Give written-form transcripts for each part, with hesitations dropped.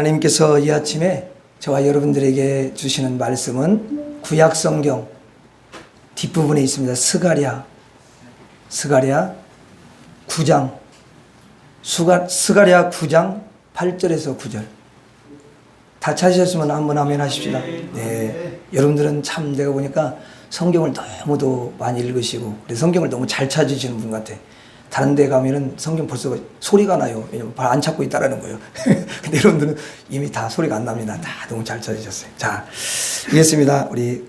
하나님께서 이 아침에 저와 여러분들에게 주시는 말씀은 구약 성경 뒷부분에 있습니다. 스가랴 9장 스가랴 9장 8절에서 9절 다 찾으셨으면 한번 아멘 하십시다. 네, 여러분들은 참 내가 보니까 성경을 너무도 많이 읽으시고 성경을 너무 잘 찾으시는 분 같아. 다른 데 가면은 성경 벌써 소리가 나요. 왜냐면 발 안 찾고 있다라는 거예요. 근데 여러분들은 이미 다 소리가 안 납니다. 다 너무 잘 찾으셨어요. 자, 읽겠습니다. 우리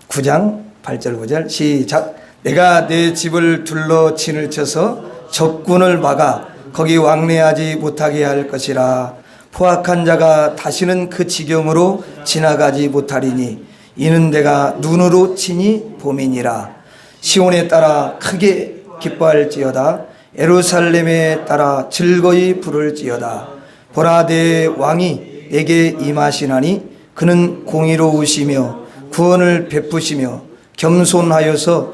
9장 8절 9절 시작. 내가 내 집을 둘러 진을 쳐서 적군을 막아 거기 왕래하지 못하게 할 것이라. 포악한 자가 다시는 그 지경으로 지나가지 못하리니 이는 내가 눈으로 치니 봄이니라. 시온에 따라 크게 기뻐할지어다. 예루살렘에 따라 즐거이 부를지어다. 보라, 내 왕이 내게 임하시나니 그는 공의로우시며 구원을 베푸시며 겸손하여서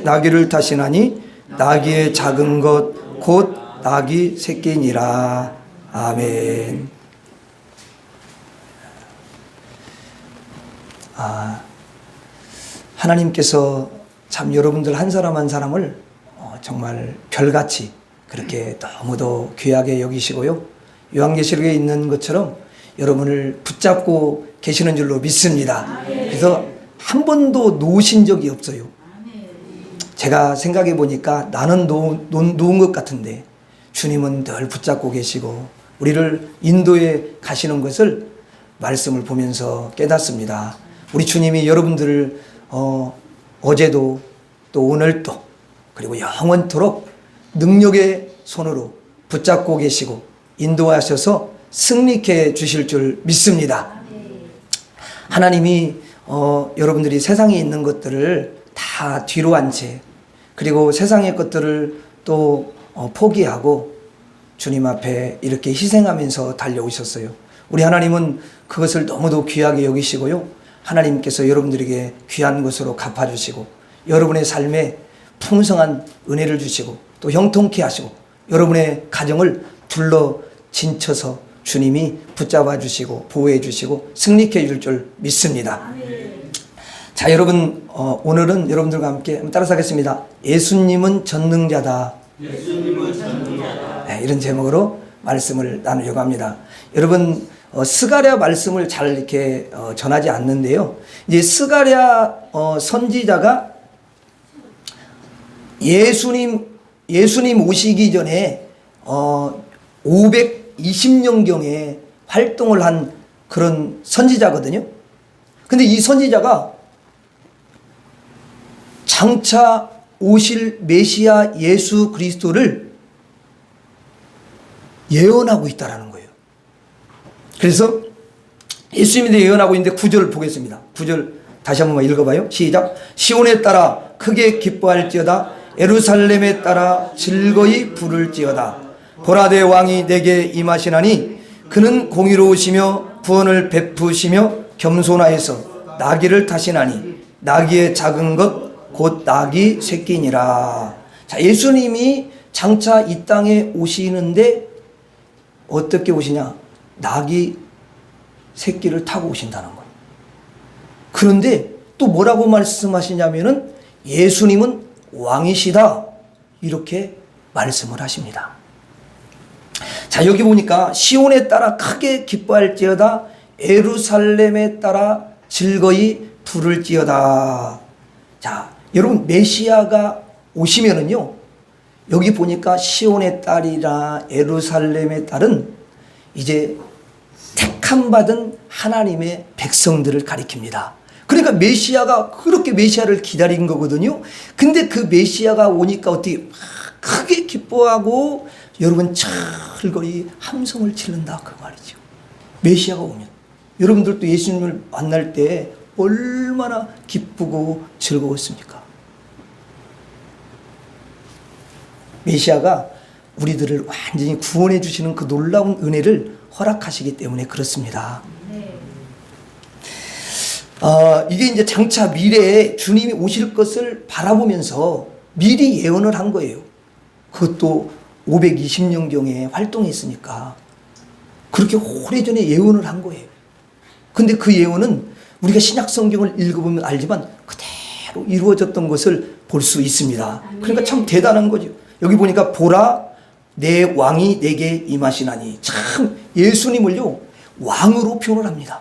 나귀를 타시나니 나귀의 작은 것 곧 나귀 새끼니라. 아멘. 하나님께서 참 여러분들 한 사람 한 사람을 정말 별같이 그렇게 너무도 귀하게 여기시고요. 요한계시록에 있는 것처럼 여러분을 붙잡고 계시는 줄로 믿습니다. 그래서 한 번도 놓으신 적이 없어요. 제가 생각해 보니까 나는 놓은 것 같은데 주님은 늘 붙잡고 계시고 우리를 인도해 가시는 것을 말씀을 보면서 깨닫습니다. 우리 주님이 여러분들을 어제도 또 오늘도 그리고 영원토록 능력의 손으로 붙잡고 계시고 인도하셔서 승리케 주실 줄 믿습니다. 하나님이 여러분들이 세상에 있는 것들을 다 뒤로 한 채 그리고 세상의 것들을 또 포기하고 주님 앞에 이렇게 희생하면서 달려오셨어요. 우리 하나님은 그것을 너무도 귀하게 여기시고요. 하나님께서 여러분들에게 귀한 것으로 갚아주시고 여러분의 삶에 풍성한 은혜를 주시고 또 형통케 하시고 여러분의 가정을 둘러 진쳐서 주님이 붙잡아 주시고 보호해 주시고 승리케 해줄 줄 믿습니다. 자, 여러분 오늘은 여러분들과 함께 한번 따라서 하겠습니다. 예수님은 전능자다. 예수님은 전능자다. 네, 이런 제목으로 말씀을 나누려고 합니다. 여러분 스가랴 말씀을 잘 이렇게 전하지 않는데요. 이제 스가랴 선지자가 예수님 오시기 전에 520년경에 활동을 한 그런 선지자거든요. 근데 이 선지자가 장차 오실 메시아 예수 그리스도를 예언하고 있다라는 거예요. 그래서 예수님이 예언하고 있는데 9절을 보겠습니다. 9절 다시 한번 읽어봐요. 시작. 시온에 따라 크게 기뻐할지어다. 예루살렘에 따라 즐거이 부를지어다. 보라, 내 왕이 내게 임하시나니 그는 공의로우시며 구원을 베푸시며 겸손하여서 나귀를 타시나니 나귀의 작은 것 곧 나귀 새끼니라. 자, 예수님이 장차 이 땅에 오시는데 어떻게 오시냐? 나귀 새끼를 타고 오신다는 거예요. 그런데 또 뭐라고 말씀하시냐면은 예수님은 왕이시다. 이렇게 말씀을 하십니다. 자, 여기 보니까 시온에 따라 크게 기뻐할지어다. 예루살렘에 따라 즐거이 부를지어다. 자, 여러분 메시아가 오시면은요. 여기 보니까 시온의 딸이라 예루살렘의 딸은 이제 택함 받은 하나님의 백성들을 가리킵니다. 그러니까 메시아가 그렇게 메시아를 기다린 거거든요. 근데 그 메시아가 오니까 어떻게 크게 기뻐하고 여러분 철거리 함성을 치른다 그 말이죠. 메시아가 오면 여러분들도 예수님을 만날 때 얼마나 기쁘고 즐거웠습니까? 메시아가 우리들을 완전히 구원해 주시는 그 놀라운 은혜를 허락하시기 때문에 그렇습니다. 이게 이제 장차 미래에 주님이 오실 것을 바라보면서 미리 예언을 한 거예요. 그것도 520년경에 활동했으니까. 그렇게 오래전에 예언을 한 거예요. 근데 그 예언은 우리가 신약 성경을 읽어보면 알지만 그대로 이루어졌던 것을 볼 수 있습니다. 그러니까 참 대단한 거죠. 여기 보니까 보라 내 왕이 내게 임하시나니, 참 예수님을요 왕으로 표현을 합니다.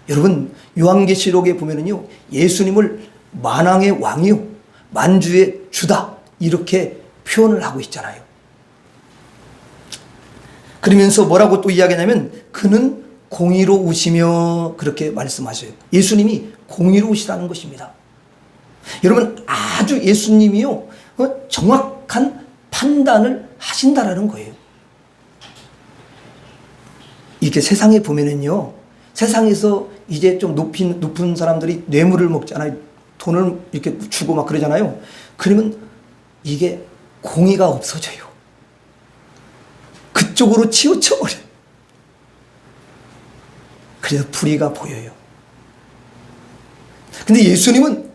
여러분 요한계시록에 보면은요 예수님을 만왕의 왕이요 만주의 주다 이렇게 표현을 하고 있잖아요. 그러면서 뭐라고 또 이야기하냐면 그는 공의로우시며 그렇게 말씀하셔요. 예수님이 공의로우시다는 것입니다. 여러분 아주 예수님이요 정확한 판단을 하신다라는 거예요. 이렇게 세상에 보면은요 세상에서 이제 좀 높은 사람들이 뇌물을 먹잖아요. 돈을 이렇게 주고 막 그러잖아요. 그러면 이게 공의가 없어져요. 그쪽으로 치우쳐 버려요. 그래서 불의가 보여요. 근데 예수님은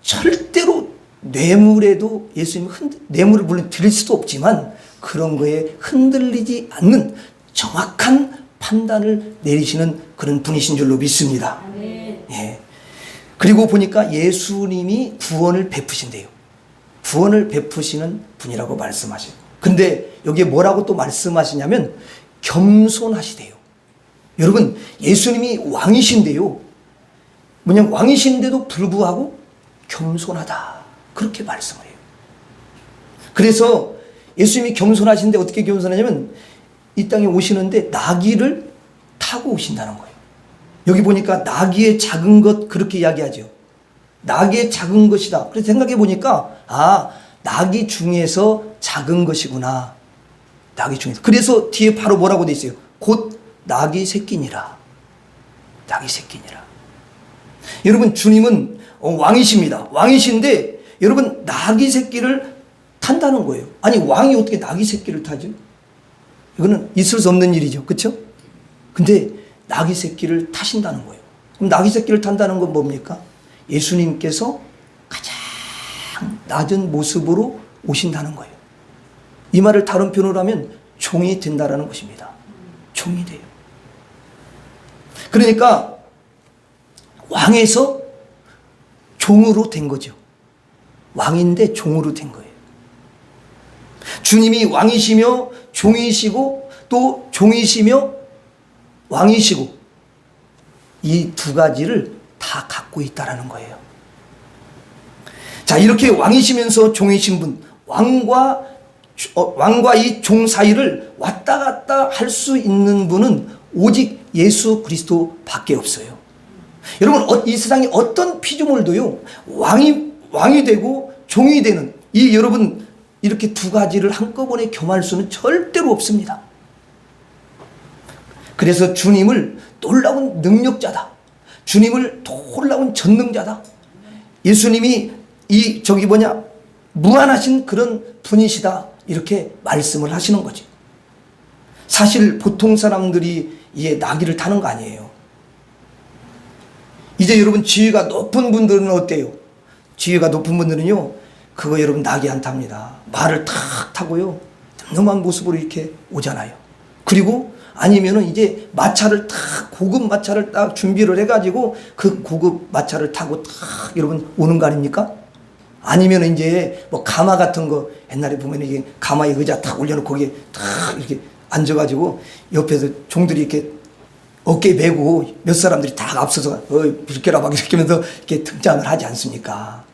절대로 뇌물에도 예수님은 뇌물을 물론 드릴 수도 없지만 그런 거에 흔들리지 않는 정확한 판단을 내리시는 그런 분이신 줄로 믿습니다. 예. 그리고 보니까 예수님이 구원을 베푸신대요. 구원을 베푸시는 분이라고 말씀하셔요. 근데 여기에 뭐라고 또 말씀하시냐면 겸손하시대요. 여러분 예수님이 왕이신데요. 뭐냐면 왕이신데도 불구하고 겸손하다. 그렇게 말씀을 해요. 그래서 예수님이 겸손하신데 어떻게 겸손하냐면 이 땅에 오시는데 나귀를 타고 오신다는 거예요. 여기 보니까 나귀의 작은 것 그렇게 이야기하죠. 나귀의 작은 것이다. 그래서 생각해 보니까 나귀 중에서 작은 것이구나. 나귀 중에서. 그래서 뒤에 바로 뭐라고 돼 있어요. 곧 나귀 새끼니라. 나귀 새끼니라. 여러분 주님은 왕이십니다. 왕이신데 여러분 나귀 새끼를 탄다는 거예요. 아니 왕이 어떻게 나귀 새끼를 타죠? 이거는 있을 수 없는 일이죠. 그렇죠? 근데 나귀 새끼를 타신다는 거예요. 그럼 나귀 새끼를 탄다는 건 뭡니까? 예수님께서 가장 낮은 모습으로 오신다는 거예요. 이 말을 다른 표현으로 하면 종이 된다라는 것입니다. 종이 돼요. 그러니까 왕에서 종으로 된 거죠. 왕인데 종으로 된 거예요. 주님이 왕이시며 종이시고 또 종이시며 왕이시고 이 두 가지를 다 갖고 있다라는 거예요. 자, 이렇게 왕이시면서 종이신 분, 왕과 이 종 사이를 왔다 갔다 할 수 있는 분은 오직 예수 그리스도밖에 없어요. 여러분 이 세상에 어떤 피조물도요 왕이 되고 종이 되는 이 여러분 이렇게 두 가지를 한꺼번에 겸할 수는 절대로 없습니다. 그래서 주님을 놀라운 능력자다. 주님을 놀라운 전능자다. 예수님이 무한하신 그런 분이시다. 이렇게 말씀을 하시는 거죠. 사실 보통 사람들이 이게 나귀를 타는 거 아니에요. 이제 여러분 지위가 높은 분들은 어때요? 지위가 높은 분들은요, 그거 여러분 나귀 안 탑니다. 말을 탁 타고요, 늠름한 모습으로 이렇게 오잖아요. 그리고 아니면은 이제 마차를 탁, 고급 마차를 딱 준비를 해가지고 그 고급 마차를 타고 탁 여러분 오는 거 아닙니까? 아니면 이제 뭐 가마 같은 거 옛날에 보면 이게 가마에 의자 탁 올려놓고 거기에 탁 이렇게 앉아가지고 옆에서 종들이 이렇게 어깨에 메고 몇 사람들이 다 앞서서 비켜라 막 이렇게 하면서 이렇게 등장을 하지 않습니까?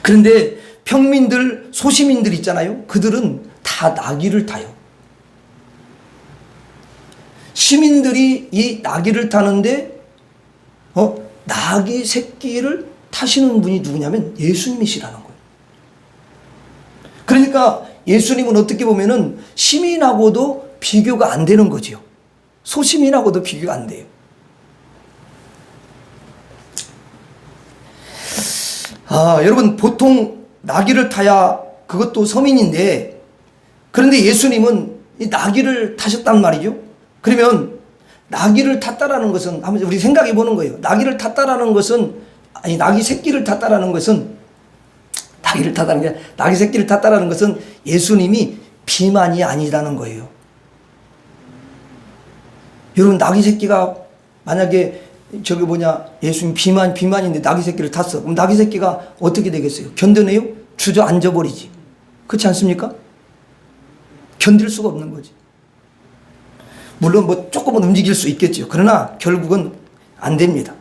그런데 평민들, 소시민들 있잖아요. 그들은 다 나귀를 타요. 시민들이 이 나귀를 타는데 나귀 새끼를 타시는 분이 누구냐면 예수님이시라는 거예요. 그러니까 예수님은 어떻게 보면은 시민하고도 비교가 안 되는 거지요. 소시민하고도 비교가 안 돼요. 여러분 보통 나귀를 타야 그것도 서민인데, 그런데 예수님은 이 나귀를 타셨단 말이죠. 그러면 나귀를 탔다라는 것은 한번 우리 생각해 보는 거예요. 나귀를 탔다라는 것은, 아니 나귀 새끼를 탔다라는 것은, 나귀 새끼를 탔다라는 것은 예수님이 비만이 아니라는 거예요. 여러분, 낙이 새끼가 만약에 예수님 비만인데 낙이 새끼를 탔어. 그럼 낙이 새끼가 어떻게 되겠어요? 견뎌내요? 주저앉아 버리지. 그렇지 않습니까? 견딜 수가 없는 거지. 물론 뭐 조금은 움직일 수 있겠죠. 그러나 결국은 안 됩니다.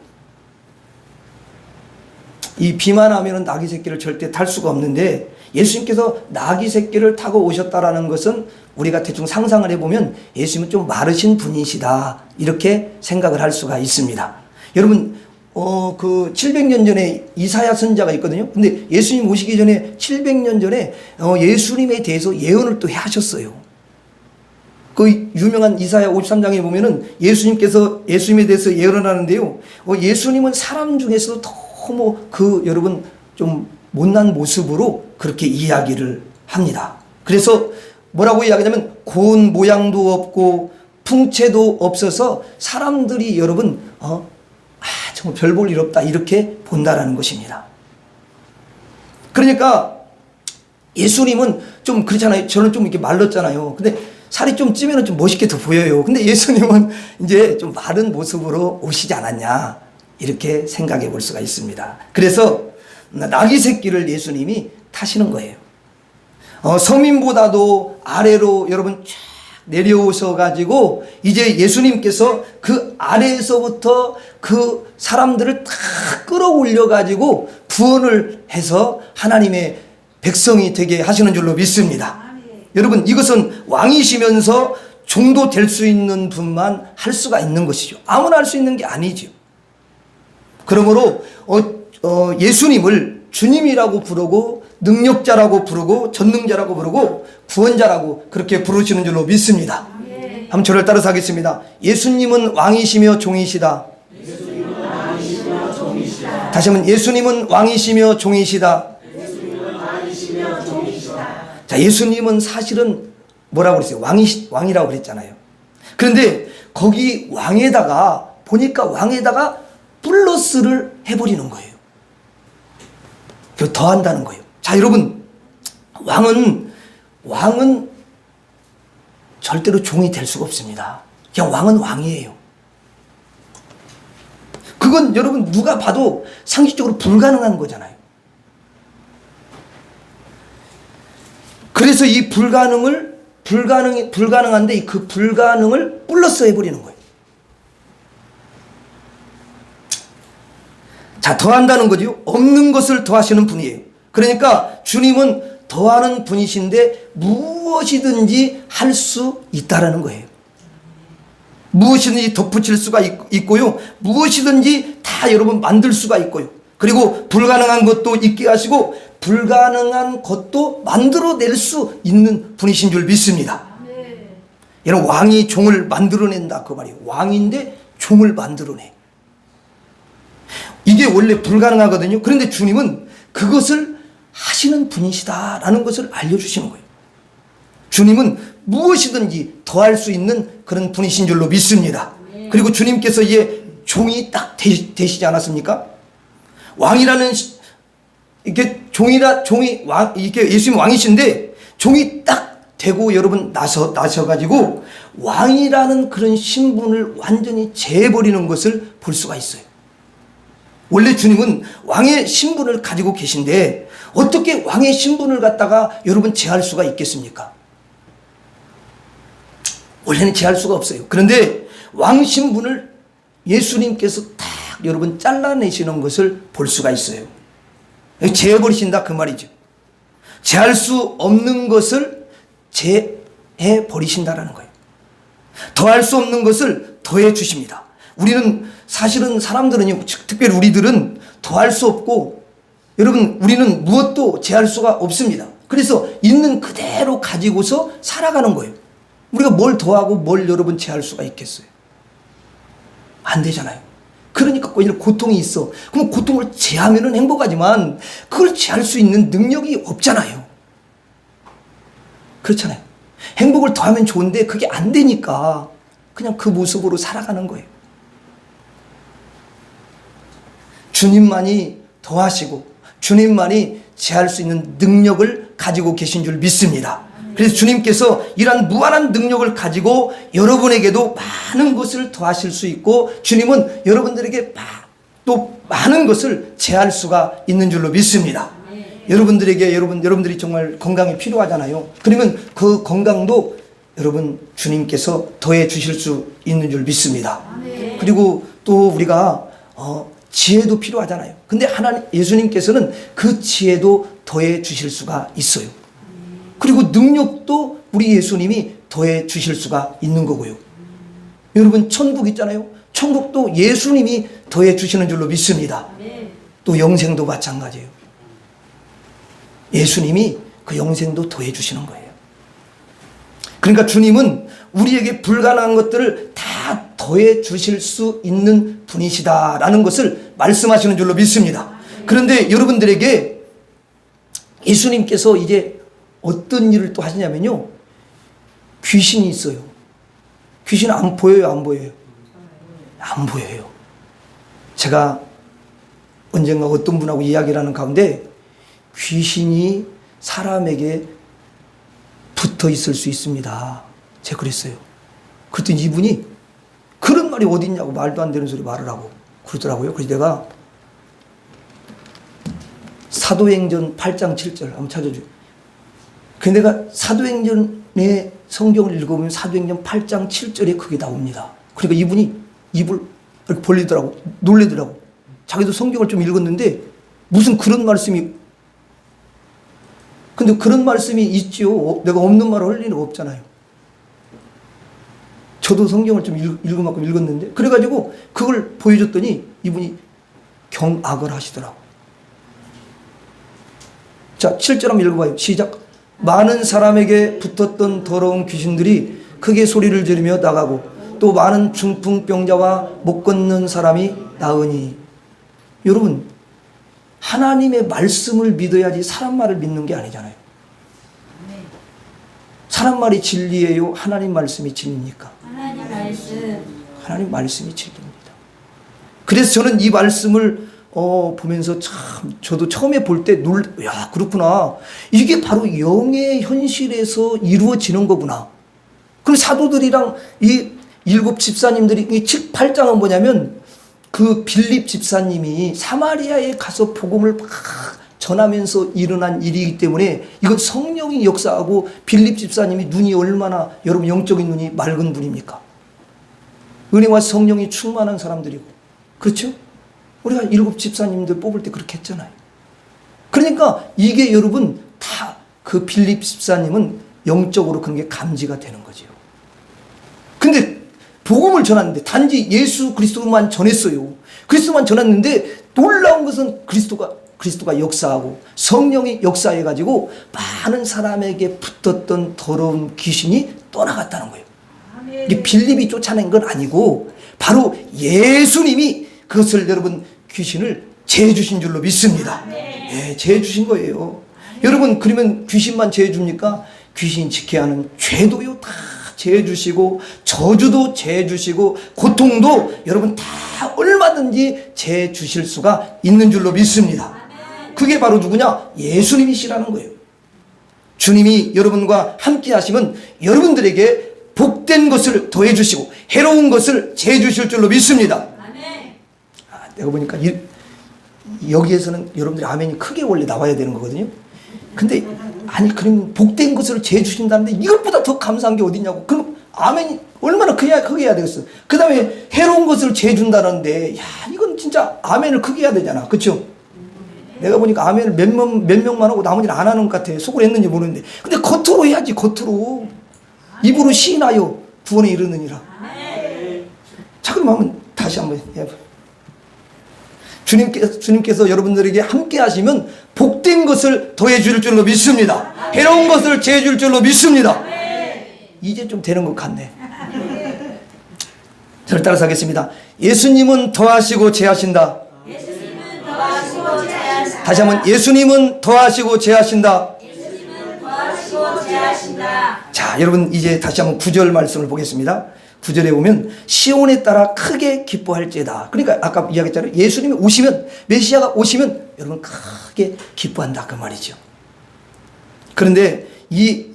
이 비만하면은 낙이 새끼를 절대 탈 수가 없는데, 예수님께서 낙이 새끼를 타고 오셨다라는 것은 우리가 대충 상상을 해보면 예수님은 좀 마르신 분이시다, 이렇게 생각을 할 수가 있습니다. 여러분, 그 700년 전에 이사야 선지자가 있거든요. 근데 예수님 오시기 전에 700년 전에 예수님에 대해서 예언을 또 하셨어요. 그 유명한 이사야 53장에 보면은 예수님께서 예수님에 대해서 예언을 하는데요. 예수님은 사람 중에서도 너무 여러분 좀 못난 모습으로 그렇게 이야기를 합니다. 그래서 뭐라고 이야기하냐면 고운 모양도 없고 풍채도 없어서 사람들이 여러분 정말 별 볼 일 없다, 이렇게 본다라는 것입니다. 그러니까 예수님은 좀 그렇잖아요. 저는 좀 이렇게 말랐잖아요. 근데 살이 좀 찌면은 좀 멋있게 더 보여요. 근데 예수님은 이제 좀 마른 모습으로 오시지 않았냐, 이렇게 생각해 볼 수가 있습니다. 그래서 낙이 새끼를 예수님이 타시는 거예요. 서민보다도 아래로 여러분 쫙 내려오셔 가지고 이제 예수님께서 그 아래에서부터 그 사람들을 다 끌어올려 가지고 구원을 해서 하나님의 백성이 되게 하시는 줄로 믿습니다. 여러분, 이것은 왕이시면서 종도 될 수 있는 분만 할 수가 있는 것이죠. 아무나 할 수 있는 게 아니죠. 그러므로 예수님을 주님이라고 부르고 능력자라고 부르고 전능자라고 부르고 구원자라고 그렇게 부르시는 줄로 믿습니다. 한번 저를 따라서 하겠습니다. 예수님은 왕이시며 종이시다. 다시 한번, 예수님은 왕이시며 종이시다. 자, 예수님은 사실은 뭐라고 그랬어요? 왕이라고 그랬잖아요. 그런데 거기 왕에다가 보니까 왕에다가 플러스를 해버리는 거예요. 더한다는 거예요. 자, 여러분, 왕은 절대로 종이 될 수가 없습니다. 그냥 왕은 왕이에요. 그건 여러분 누가 봐도 상식적으로 불가능한 거잖아요. 그래서 이 불가능한데 그 불가능을 플러스 해버리는 거예요. 자, 더한다는 거죠. 없는 것을 더하시는 분이에요. 그러니까 주님은 더하는 분이신데 무엇이든지 할 수 있다라는 거예요. 무엇이든지 덧붙일 수가 있고요. 무엇이든지 다 여러분 만들 수가 있고요. 그리고 불가능한 것도 있게 하시고 불가능한 것도 만들어낼 수 있는 분이신 줄 믿습니다. 여러분, 왕이 종을 만들어낸다, 그 말이에요. 왕인데 종을 만들어내. 이게 원래 불가능하거든요. 그런데 주님은 그것을 하시는 분이시다라는 것을 알려주시는 거예요. 주님은 무엇이든지 더할 수 있는 그런 분이신 줄로 믿습니다. 그리고 주님께서 이제 종이 딱 되시지 않았습니까? 왕이라는 이렇게 이게 예수님 왕이신데 종이 딱 되고 여러분 나셔가지고 왕이라는 그런 신분을 완전히 재버리는 것을 볼 수가 있어요. 원래 주님은 왕의 신분을 가지고 계신데 어떻게 왕의 신분을 갖다가 여러분 제할 수가 있겠습니까? 원래는 제할 수가 없어요. 그런데 왕 신분을 예수님께서 딱 여러분 잘라내시는 것을 볼 수가 있어요. 제해버리신다, 그 말이죠. 제할 수 없는 것을 제해버리신다라는 거예요. 더할 수 없는 것을 더해 주십니다. 우리는 사실은 사람들은요, 특별히 우리들은 더할 수 없고 여러분 우리는 무엇도 제할 수가 없습니다. 그래서 있는 그대로 가지고서 살아가는 거예요. 우리가 뭘 더하고 뭘 여러분 제할 수가 있겠어요? 안 되잖아요. 그러니까 오히려 고통이 있어. 그럼 고통을 제하면은 행복하지만 그걸 제할 수 있는 능력이 없잖아요. 그렇잖아요. 행복을 더하면 좋은데 그게 안 되니까 그냥 그 모습으로 살아가는 거예요. 주님만이 더하시고 주님만이 제할 수 있는 능력을 가지고 계신 줄 믿습니다. 그래서 그래서 주님께서 이러한 무한한 능력을 가지고 여러분에게도 많은 것을 더하실 수 있고 주님은 여러분들에게 또 많은 것을 제할 수가 있는 줄로 믿습니다. 여러분들에게 여러분들이 정말 건강이 필요하잖아요. 그러면 그 건강도 여러분 주님께서 더해 주실 수 있는 줄 믿습니다. 그리고 또 우리가 지혜도 필요하잖아요. 근데 하나님 예수님께서는 그 지혜도 더해 주실 수가 있어요. 그리고 능력도 우리 예수님이 더해 주실 수가 있는 거고요. 여러분 천국 있잖아요. 천국도 예수님이 더해 주시는 줄로 믿습니다. 또 영생도 마찬가지예요. 예수님이 그 영생도 더해 주시는 거예요. 그러니까 주님은 우리에게 불가능한 것들을 다 더해 주실 수 있는 분이시다라는 것을 말씀하시는 줄로 믿습니다. 그런데 여러분들에게 예수님께서 이제 어떤 일을 또 하시냐면요. 귀신이 있어요. 귀신은 안 보여요, 안 보여요? 안 보여요. 제가 언젠가 어떤 분하고 이야기를 하는 가운데 귀신이 사람에게 붙어 있을 수 있습니다. 제가 그랬어요. 그랬더니 이분이 그런 말이 어디 있냐고 말도 안 되는 소리 말을 하고 그러더라고요. 그래서 내가 사도행전 8장 7절 한번 찾아줘요. 그래서 내가 사도행전의 성경을 읽어보면 사도행전 8장 7절에 그게 나옵니다. 그러니까 이분이 입을 이렇게 벌리더라고. 놀리더라고. 자기도 성경을 좀 읽었는데 무슨 그런 말씀이 근데 그런 말씀이 있지요. 내가 없는 말을 할 리는 없잖아요. 저도 성경을 좀 읽은 만큼 읽었는데 그래가지고 그걸 보여줬더니 이분이 경악을 하시더라고. 자, 7절 한번 읽어봐요. 시작. 많은 사람에게 붙었던 더러운 귀신들이 크게 소리를 지르며 나가고 또 많은 중풍병자와 못 걷는 사람이 나으니. 여러분 하나님의 말씀을 믿어야지 사람 말을 믿는 게 아니잖아요. 사람 말이 진리예요? 하나님 말씀이 진리입니까? 하나님 말씀. 하나님 말씀이 진리입니다. 그래서 저는 이 말씀을 보면서 참 저도 처음에 볼 때 야 그렇구나. 이게 바로 영의 현실에서 이루어지는 거구나. 그럼 사도들이랑 이 7 집사님들이 이 7, 8장은 뭐냐면 그 빌립 집사님이 사마리아에 가서 복음을 막 전하면서 일어난 일이기 때문에 이건 성령이 역사하고 빌립 집사님이 눈이 얼마나 여러분 영적인 눈이 맑은 분입니까? 은혜와 성령이 충만한 사람들이고 그렇죠? 우리가 7 집사님들 뽑을 때 그렇게 했잖아요. 그러니까 이게 여러분 다 그 빌립 집사님은 영적으로 그런 게 감지가 되는 거죠. 근데 복음을 전하는데 단지 예수 그리스도만 전했어요. 그리스도만 전했는데 놀라운 것은 그리스도가 역사하고 성령이 역사해가지고 많은 사람에게 붙었던 더러운 귀신이 떠나갔다는 거예요. 이게 빌립이 쫓아낸 건 아니고 바로 예수님이 그것을 여러분 귀신을 제해주신 줄로 믿습니다. 예, 제해주신 거예요. 여러분 그러면 귀신만 제해줍니까? 귀신 지켜야 하는 죄도요 다 제해주시고 저주도 제해주시고 고통도 여러분 다 얼마든지 제해주실 수가 있는 줄로 믿습니다. 그게 바로 누구냐? 예수님이시라는 거예요. 주님이 여러분과 함께 하시면 여러분들에게 복된 것을 더해주시고 해로운 것을 제해주실 줄로 믿습니다. 내가 보니까 여기에서는 여러분들이 아멘이 크게 원래 나와야 되는 거거든요. 근데 아니 그럼 복된 것을 제해주신다는데 이것보다 더 감사한 게 어딨냐고. 그럼 아멘이 얼마나 크게 해야 되겠어. 그 다음에 해로운 것을 제해준다는데 야 이건 진짜 아멘을 크게 해야 되잖아. 그렇죠? 내가 보니까 아멘을 몇 명만 하고 나머지는 안 하는 것 같아. 속으로 했는지 모르는데 근데 겉으로 해야지. 겉으로 입으로 시인하여 구원에 이르느니라. 자 그럼 한번 다시 한번 해봐. 주님께서 여러분들에게 함께 하시면 복된 것을 더해 줄 줄로 믿습니다. 해로운 것을 제해 줄 줄로 믿습니다. 이제 좀 되는 것 같네. 저를 따라서 하겠습니다. 예수님은 더하시고 제하신다. 예수님은 더하시고 제하신다. 다시 한번 예수님은 더하시고 제하신다. 예수님은 더하시고 제하신다. 자, 여러분 이제 다시 한번 9절 말씀을 보겠습니다. 9절에 보면 시온에 따라 크게 기뻐할지어다. 그러니까 아까 이야기했잖아요. 예수님이 오시면 메시아가 오시면 여러분 크게 기뻐한다 그 말이죠. 그런데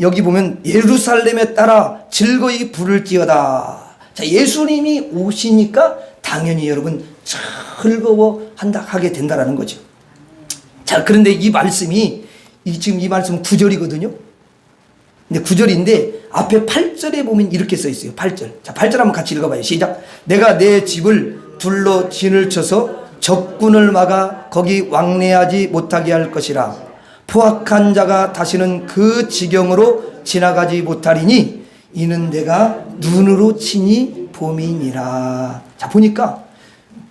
여기 보면 예루살렘에 따라 즐거이 부를지어다. 자, 예수님이 오시니까 당연히 여러분 즐거워하게 된다라는 거죠. 자, 그런데 이 말씀이 지금 이 말씀은 9절이거든요. 근데 9절인데 앞에 8절에 보면 이렇게 써 있어요. 8절. 자, 8절 한번 같이 읽어봐요. 시작. 내가 내 집을 둘러 진을 쳐서 적군을 막아 거기 왕래하지 못하게 할 것이라. 포악한 자가 다시는 그 지경으로 지나가지 못하리니 이는 내가 눈으로 치니 봄이니라. 자, 보니까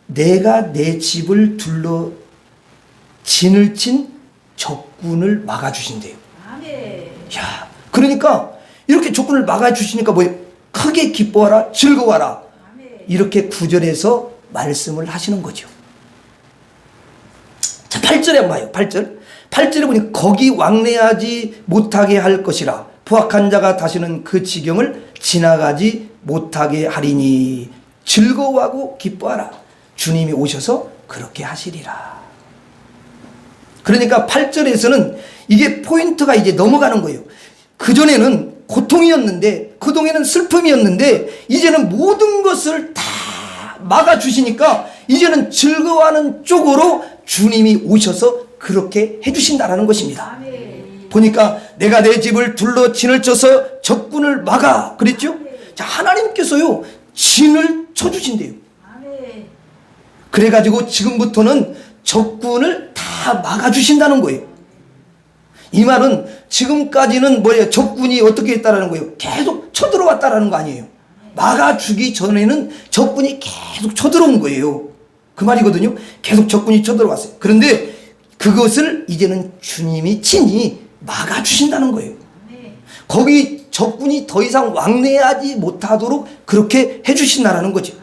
내가 내 집을 둘러 진을 친 적군을 막아주신대요. 야, 그러니까 이렇게 적군을 막아주시니까 뭐예요? 크게 기뻐하라, 즐거워하라. 이렇게 9절에서 말씀을 하시는 거죠. 자, 8절에 한번 봐요. 8절에 보니 거기 왕래하지 못하게 할 것이라. 포악한 자가 다시는 그 지경을 지나가지 못하게 하리니 즐거워하고 기뻐하라. 주님이 오셔서 그렇게 하시리라. 그러니까 8절에서는 이게 포인트가 이제 넘어가는 거예요. 그전에는 고통이었는데, 그동안에는 슬픔이었는데, 이제는 모든 것을 다 막아주시니까, 이제는 즐거워하는 쪽으로 주님이 오셔서 그렇게 해주신다라는 것입니다. 보니까 내가 내 집을 둘러 진을 쳐서 적군을 막아. 그랬죠? 자, 하나님께서요, 진을 쳐주신대요. 그래가지고 지금부터는 적군을 다 막아주신다는 거예요. 이 말은 지금까지는 뭐예요? 적군이 어떻게 했다라는 거예요? 계속 쳐들어왔다라는 거 아니에요. 막아주기 전에는 적군이 계속 쳐들어온 거예요. 그 말이거든요. 계속 적군이 쳐들어왔어요. 그런데 그것을 이제는 주님이 친히 막아주신다는 거예요. 거기 적군이 더 이상 왕래하지 못하도록 그렇게 해주신다라는 거죠.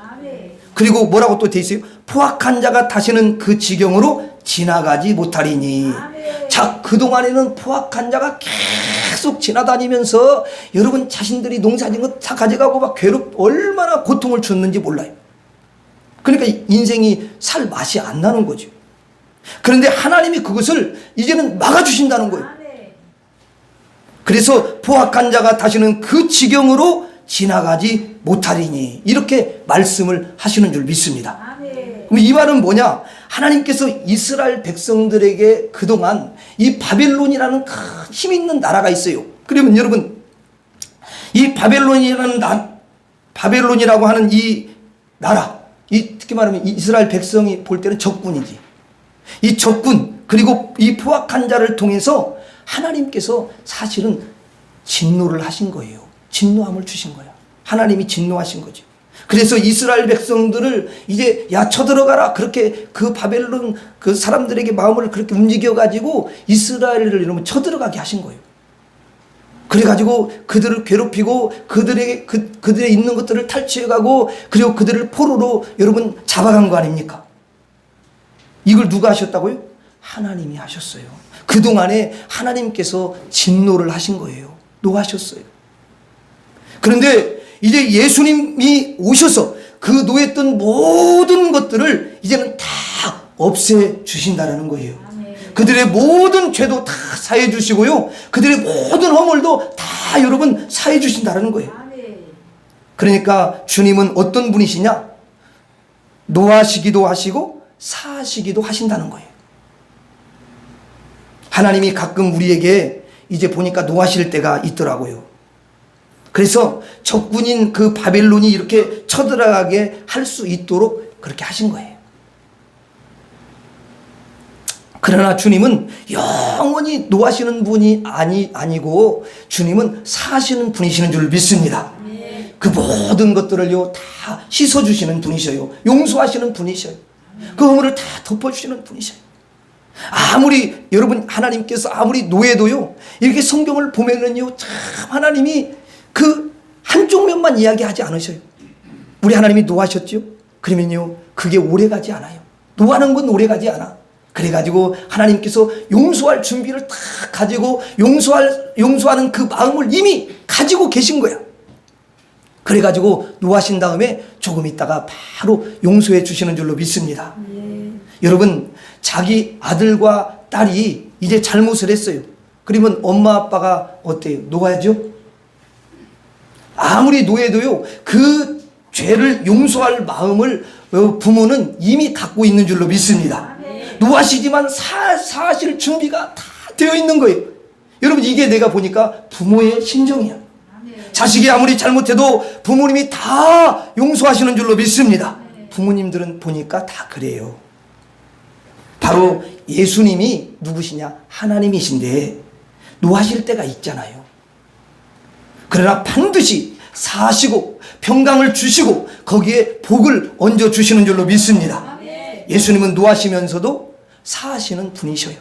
그리고 뭐라고 또 돼 있어요? 포악한 자가 다시는 그 지경으로 지나가지 못하리니. 자, 그동안에는 포악한 자가 계속 지나다니면서 여러분 자신들이 농사진 거 다 가져가고 막 얼마나 고통을 줬는지 몰라요. 그러니까 인생이 살 맛이 안 나는 거죠. 그런데 하나님이 그것을 이제는 막아주신다는 거예요. 그래서 포악한 자가 다시는 그 지경으로 지나가지 못하리니 이렇게 말씀을 하시는 줄 믿습니다. 그럼 이 말은 뭐냐? 하나님께서 이스라엘 백성들에게 그동안 이 바벨론이라는 큰 힘 있는 나라가 있어요. 그러면 여러분 이 바벨론이라고 하는 이 나라, 특히 말하면 이스라엘 백성이 볼 때는 적군이지. 이 적군 그리고 이 포악한 자를 통해서 하나님께서 사실은 진노를 하신 거예요. 진노함을 주신 거야. 하나님이 진노하신 거죠. 그래서 이스라엘 백성들을 이제 야 쳐들어가라 그렇게 그 바벨론 그 사람들에게 마음을 그렇게 움직여가지고 이스라엘을 이러면 쳐들어가게 하신 거예요. 그래가지고 그들을 괴롭히고 그들의 있는 것들을 탈취해가고 그리고 그들을 포로로 여러분 잡아간 거 아닙니까? 이걸 누가 하셨다고요? 하나님이 하셨어요. 그동안에 하나님께서 진노를 하신 거예요. 노하셨어요. 그런데 이제 예수님이 오셔서 그 노했던 모든 것들을 이제는 다 없애 주신다라는 거예요. 그들의 모든 죄도 다 사해 주시고요. 그들의 모든 허물도 다 여러분 사해 주신다라는 거예요. 그러니까 주님은 어떤 분이시냐? 노하시기도 하시고 사하시기도 하신다는 거예요. 하나님이 가끔 우리에게 이제 보니까 노하실 때가 있더라고요. 그래서 적군인 그 바벨론이 이렇게 쳐들어가게 할 수 있도록 그렇게 하신 거예요. 그러나 주님은 영원히 노하시는 분이 아니고 주님은 사하시는 분이시는 줄 믿습니다. 그 모든 것들을요 다 씻어주시는 분이셔요. 용서하시는 분이셔요. 그 허물을 다 덮어주시는 분이셔요. 아무리 여러분 하나님께서 아무리 노해도요 이렇게 성경을 보면은요 참 하나님이 그 한쪽 면만 이야기하지 않으셔요. 우리 하나님이 노하셨죠? 그러면요 그게 오래가지 않아요. 노하는 건 오래가지 않아. 그래가지고 하나님께서 용서할 준비를 다 가지고 용서하는 그 마음을 이미 가지고 계신 거야. 그래가지고 노하신 다음에 조금 있다가 바로 용서해 주시는 줄로 믿습니다. 여러분 자기 아들과 딸이 이제 잘못을 했어요. 그러면 엄마 아빠가 어때요? 놓아야죠? 아무리 놓여도요, 그 죄를 용서할 마음을 부모는 이미 갖고 있는 줄로 믿습니다. 노하시지만 사실 준비가 다 되어 있는 거예요. 여러분, 이게 내가 보니까 부모의 심정이야. 자식이 아무리 잘못해도 부모님이 다 용서하시는 줄로 믿습니다. 부모님들은 보니까 다 그래요. 바로 예수님이 누구시냐? 하나님이신데 노하실 때가 있잖아요. 그러나 반드시 사시고 평강을 주시고 거기에 복을 얹어 주시는 줄로 믿습니다. 예수님은 노하시면서도 사하시는 분이셔요.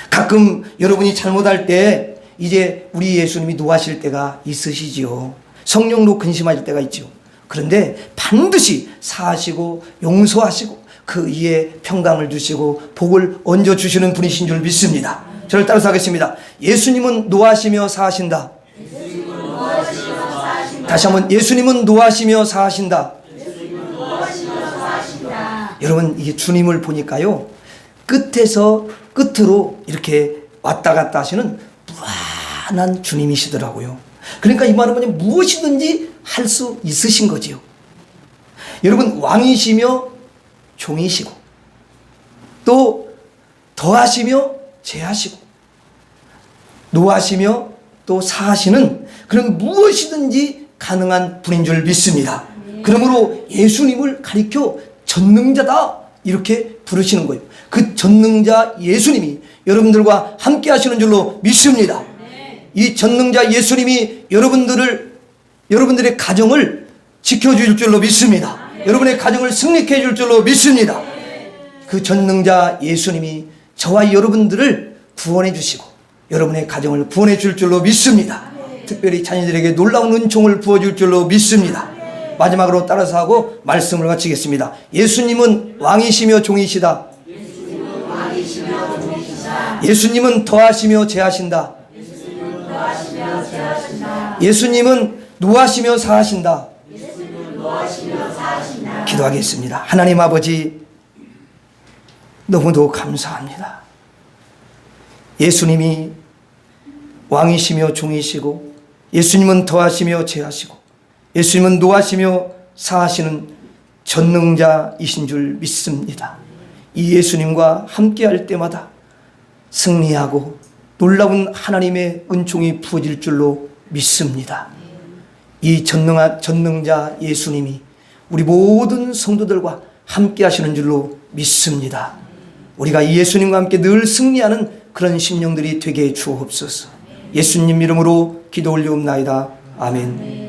가끔 여러분이 잘못할 때 이제 우리 예수님이 노하실 때가 있으시지요. 성령로 근심하실 때가 있죠. 그런데 반드시 사하시고 용서하시고 그 위에 평강을 주시고 복을 얹어 주시는 분이신 줄 믿습니다. 저를 따라서 하겠습니다. 예수님은 노하시며 사하신다. 다시 한번, 예수님은 노하시며 사하신다. 여러분, 이게 주님을 보니까요, 끝에서 끝으로 이렇게 왔다 갔다 하시는 무한한 주님이시더라고요. 그러니까 이 말은 뭐냐면 무엇이든지 할 수 있으신 거지요. 여러분, 왕이시며 종이시고 또 더하시며 제하시고 노하시며 또 사하시는 그런 무엇이든지 가능한 분인 줄 믿습니다. 그러므로 예수님을 가리켜 전능자다 이렇게 부르시는 거예요. 그 전능자 예수님이 여러분들과 함께 하시는 줄로 믿습니다. 이 전능자 예수님이 여러분들의 가정을 지켜줄 줄로 믿습니다. 여러분의 가정을 승리케 해줄 줄로 믿습니다. 그 전능자 예수님이 저와 여러분들을 구원해 주시고 여러분의 가정을 구원해 줄 줄로 믿습니다. 특별히 자녀들에게 놀라운 은총을 부어줄 줄로 믿습니다. 마지막으로 따라서 하고 말씀을 마치겠습니다. 예수님은 왕이시며 종이시다. 예수님은 더하시며 제하신다. 예수님은 노하시며 사하신다. 기도하겠습니다. 하나님 아버지, 너무도 감사합니다. 예수님이 왕이시며 종이시고 예수님은 더하시며 제하시고 예수님은 노하시며 사하시는 전능자이신 줄 믿습니다. 이 예수님과 함께할 때마다 승리하고 놀라운 하나님의 은총이 부어질 줄로 믿습니다. 이 전능자 예수님이 우리 모든 성도들과 함께 하시는 줄로 믿습니다. 우리가 이 예수님과 함께 늘 승리하는 그런 심령들이 되게 해 주옵소서. 예수님 이름으로 기도 올리옵나이다. 아멘.